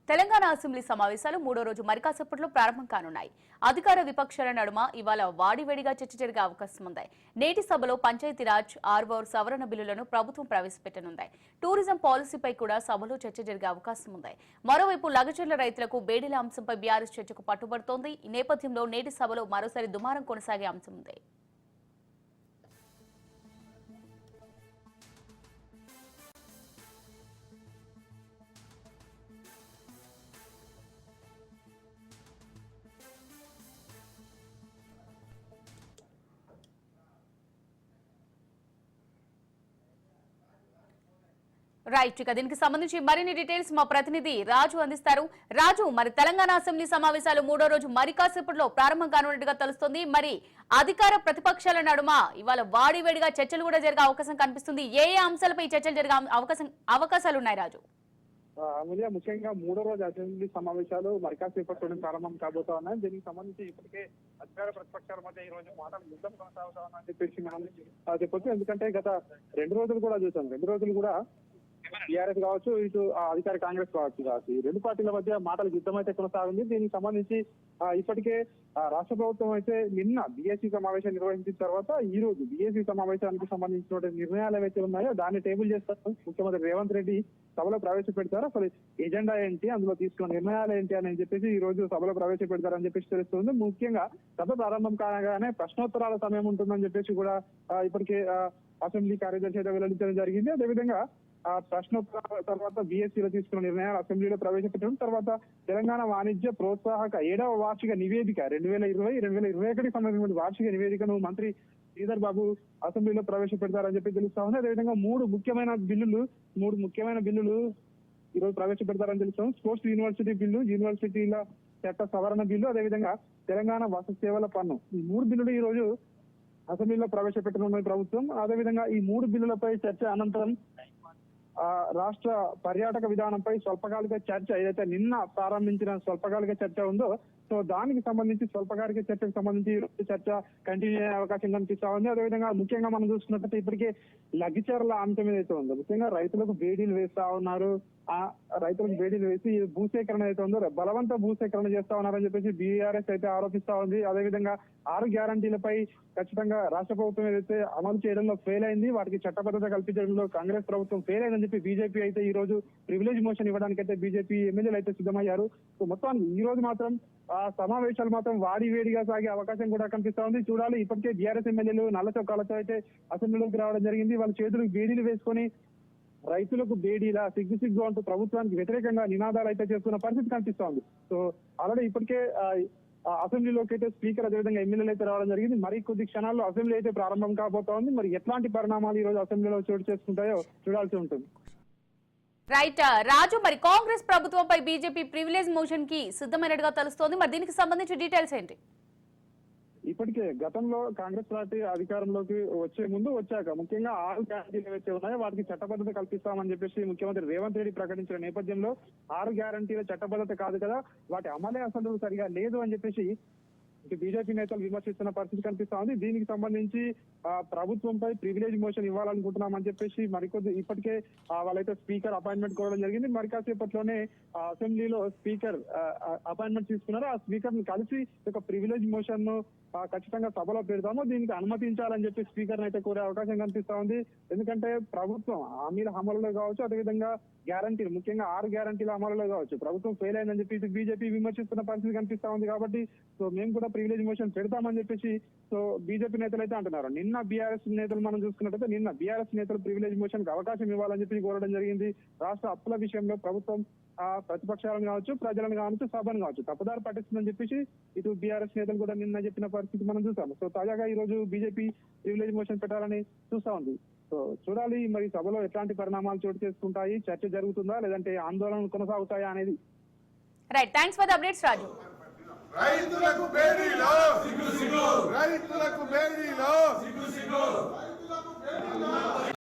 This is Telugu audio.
తెలంగాణ అసెంబ్లీ సమావేశాలు మూడో రోజు మరికాసేపట్లో ప్రారంభం కానున్నాయి. అధికార విపక్షాల నడుమ ఇవాళ వాడివేడిగా చర్చ జరిగే అవకాశం ఉంది. నేటి సభలో పంచాయతీరాజ్, ఆర్ఓఆర్ సవరణ బిల్లులను ప్రభుత్వం ప్రవేశపెట్టనుంది. టూరిజం పాలసీపై కూడా సభలో చర్చ జరిగే అవకాశం ఉంది. మరోవైపు లగచర్ల రైతులకు బేడీల అంశంపై బీఆర్ఎస్ చర్చకు పట్టుబడుతోంది. ఈ నేపథ్యంలో నేటి సభలో మరోసారి దుమారం కొనసాగే అంశం ఉంది. రైట్, ఇక దీనికి సంబంధించి మరిన్ని డీటెయిల్స్ మా ప్రతినిధి రాజు అందిస్తారు. రాజు, మరి తెలంగాణ అసెంబ్లీ సమావేశాలు మూడో రోజు మరి కాసేపట్లో ప్రారంభం కానున్నట్టుగా తెలుస్తుంది. మరి అధికార ప్రతిపక్షాల నడుమ ఇవాళ వాడివేడిగా చర్చలు కూడా జరిగే అవకాశం కనిపిస్తుంది. ఏ అంశాలపై చర్చలు జరిగే అవకాశాలు ఉన్నాయి రాజు? అమూల్య, ముఖ్యంగా మూడో రోజు అసెంబ్లీ సమావేశాలు మరి కాసేపట్లోనే ప్రారంభం కాబోతా ఉన్నాయి. దీనికి సంబంధించి ఇప్పటికే అధికార ప్రతిపక్షాల మధ్య ఈ రోజు మాటలు యుద్ధం కొనసాగుతా ఉందని చెప్పేసి మనం చెప్పొచ్చు. ఎందుకంటే గత 2 రోజులు కూడా చూసాం. 2 రోజులు కూడా టీఆర్ఎస్ కావచ్చు, ఇటు అధికార కాంగ్రెస్ కావచ్చు, ఈ 2 పార్టీల మధ్య మాటల యుద్ధం అయితే కొనసాగింది. దీనికి సంబంధించి ఇప్పటికే రాష్ట్ర ప్రభుత్వం అయితే నిన్న బీఎస్సీ సమావేశం నిర్వహించిన తర్వాత ఈ రోజు బీఎస్సీ సమావేశానికి సంబంధించిన నిర్ణయాలు ఏవైతే ఉన్నాయో దాన్ని టేబుల్ చేస్తారు. ముఖ్యమంత్రి రేవంత్ రెడ్డి సభలో ప్రవేశపెడతారు. అసలు ఎజెండా ఏంటి, అందులో తీసుకున్న నిర్ణయాలు ఏంటి అని చెప్పేసి ఈ రోజు సభలో ప్రవేశపెడతారని చెప్పేసి తెలుస్తుంది. ముఖ్యంగా సభ ప్రారంభం కాగానే ప్రశ్నోత్తరాల సమయం ఉంటుందని చెప్పేసి కూడా ఇప్పటికే అసెంబ్లీ కార్యదర్శి అయితే వెల్లడించడం జరిగింది. అదేవిధంగా ప్రశ్నోత్తరాల తర్వాత బీఎస్సీలో తీసుకున్న నిర్ణయాలు అసెంబ్లీలో ప్రవేశపెట్టడం తర్వాత తెలంగాణ వాణిజ్య ప్రోత్సాహక 7వ వార్షిక నివేదిక 2020-2021 సంబంధించిన వార్షిక నివేదికను మంత్రి శ్రీధర్ బాబు అసెంబ్లీలో ప్రవేశపెడతారని చెప్పి తెలుస్తా ఉంది. అదేవిధంగా 3 ముఖ్యమైన బిల్లులు ఈ రోజు ప్రవేశపెడతారని తెలుస్తాం. స్పోర్ట్స్ యూనివర్సిటీ బిల్లు, యూనివర్సిటీల చట్ట సవరణ బిల్లు, అదేవిధంగా తెలంగాణ వసతి సేవల పన్ను, ఈ 3 బిల్లులు ఈ రోజు అసెంబ్లీలో ప్రవేశపెట్టనున్నది ప్రభుత్వం. అదేవిధంగా ఈ 3 బిల్లులపై చర్చ అనంతరం రాష్ట్ర పర్యాటక విధానంపై స్వల్పకాలిక చర్చ, ఏదైతే నిన్న ప్రారంభించిన స్వల్పకాలిక చర్చ ఉందో సో దానికి సంబంధించి స్వల్పకాలిక చర్చకు సంబంధించి చర్చ కంటిన్యూ అయ్యే అవకాశం కనిపిస్తా ఉంది. అదేవిధంగా ముఖ్యంగా మనం చూసుకున్నట్లయితే ఇప్పటికే లగ్గిచర్ల అంశం ఏదైతే ఉందో ముఖ్యంగా రైతులకు బేడీలు వేస్తా ఉన్నారు. ఆ రైతులకు బేడీలు వేసి భూసేకరణ అయితే ఉందో బలవంత భూసేకరణ చేస్తా ఉన్నారని చెప్పేసి బీఆర్ఎస్ అయితే ఆరోపిస్తా ఉంది. అదేవిధంగా 6 గ్యారంటీలపై ఖచ్చితంగా రాష్ట్ర ప్రభుత్వం ఏదైతే అమలు చేయడంలో ఫెయిల్ అయింది, వాటికి చట్టబద్ధత కల్పించడంలో కాంగ్రెస్ ప్రభుత్వం ఫెయిల్ అయిందని చెప్పి బీజేపీ అయితే ఈ రోజు ప్రివిలేజ్ మోషన్ ఇవ్వడానికి అయితే బీజేపీ ఎమ్మెల్యేలు అయితే సిద్ధమయ్యారు. సో మొత్తానికి ఈ రోజు మాత్రం సమావేశాలు మాత్రం వాడివేడిగా సాగే అవకాశం కూడా కనిపిస్తా ఉంది. చూడాలి. ఇప్పటికే బీఆర్ఎస్ ఎమ్మెల్యేలు నల్ల చొక్కాలతో అయితే అసెంబ్లీలోకి రావడం జరిగింది. వాళ్ళ చేతులకు బేడీలు వేసుకొని రైతులకు బేడీలా సిగ్గు అంటూ ప్రభుత్వానికి వ్యతిరేకంగా నినాదాలు అయితే చేస్తున్న పరిస్థితి కనిపిస్తా ఉంది. సో ఆల్రెడీ ఇప్పటికే అసెంబ్లీలోకి అయితే స్పీకర్ అదేవిధంగా ఎమ్మెల్యేలు అయితే రావడం జరిగింది. మరి కొద్ది క్షణాల్లో అసెంబ్లీ అయితే ప్రారంభం కాబోతా ఉంది. మరి ఎట్లాంటి పరిణామాలు ఈ రోజు అసెంబ్లీలో చోటు చేసుకుంటాయో చూడాల్సి ఉంటుంది. రైట్ రాజు, మరి కాంగ్రెస్ ప్రభుత్వంపై బీజేపీ ప్రివిలేజ్ మోషన్ కి సిద్ధమైనట్టుగా తెలుస్తోంది. మరి దీనికి సంబంధించి డీటెయిల్స్ ఏంటి? ఇప్పటికే గతంలో కాంగ్రెస్ పార్టీ అధికారంలోకి వచ్చాక ముఖ్యంగా 6 గ్యారంటీలు ఏవైతే ఉన్నాయో వాటికి చట్టబద్ధత కల్పిస్తామని చెప్పేసి ముఖ్యమంత్రి రేవంత్ రెడ్డి ప్రకటించిన నేపథ్యంలో 6 గ్యారంటీల చట్టబద్ధత కాదు కదా, వాటి అమలే అసలు సరిగా లేదు అని చెప్పేసి బీజేపీ నేతలు విమర్శిస్తున్న పరిస్థితి కనిపిస్తా ఉంది. దీనికి సంబంధించి ప్రభుత్వంపై ప్రివిలేజ్ మోషన్ ఇవ్వాలనుకుంటున్నామని చెప్పేసి ఇప్పటికే వాళ్ళైతే స్పీకర్ అపాయింట్మెంట్ కోవడం జరిగింది. మరి కాసేపట్లోనే అసెంబ్లీలో స్పీకర్ అపాయింట్మెంట్ తీసుకున్నారు. ఆ స్పీకర్ ని కలిసి ఒక ప్రివిలేజ్ మోషన్ ను ఖచ్చితంగా సభలో పెడతాము, దీనికి అనుమతించాలని చెప్పి స్పీకర్ అయితే కోరే అవకాశం కనిపిస్తా ఉంది. ఎందుకంటే ప్రభుత్వం హామీల అమలులో కావచ్చు, అదేవిధంగా గ్యారంటీలు ముఖ్యంగా 6 గ్యారంటీల అమలులో కావచ్చు ప్రభుత్వం ఫెయిల్ అయిందని చెప్పి బీజేపీ విమర్శిస్తున్న పరిస్థితి కనిపిస్తా ఉంది. కాబట్టి సో మేము కూడా ప్రివిలేజ్ మోషన్ పెడతామని చెప్పేసి సో బీజేపీ నేతలు అయితే అంటున్నారు. నిన్న బీఆర్ఎస్ నేతలు మనం చూసుకున్నట్టయితే నిన్న బీఆర్ఎస్ నేతలు ప్రివిలేజ్ మోషన్ కి అవకాశం ఇవ్వాలని చెప్పి కోరడం జరిగింది. రాష్ట్ర అప్పుల విషయంలో ప్రభుత్వం ప్రతిపక్షాలను కావచ్చు, ప్రజలను కావచ్చు, సభను కావచ్చు తప్పుదారి పట్టిస్తుందని చెప్పేసి ఇటు బీఆర్ఎస్ నేతలు కూడా నిన్న చెప్పిన పరిస్థితి మనం చూసాము. సో తాజాగా ఈ రోజు బీజేపీ ప్రివిలేజ్ మోషన్ పెట్టాలని చూస్తా ఉంది. సో చూడాలి మరి సభలో ఎట్లాంటి పరిణామాలు చోటు చేసుకుంటాయి, చర్చ జరుగుతుందా లేదంటే ఆందోళనలు కొనసాగుతాయా అనేది. Right, thanks for the updates Raju. రైతులకు బేడీలో సిగ్గు సిగ్గు, రైతులకు బేడీలో సిగ్గు సిగ్గు.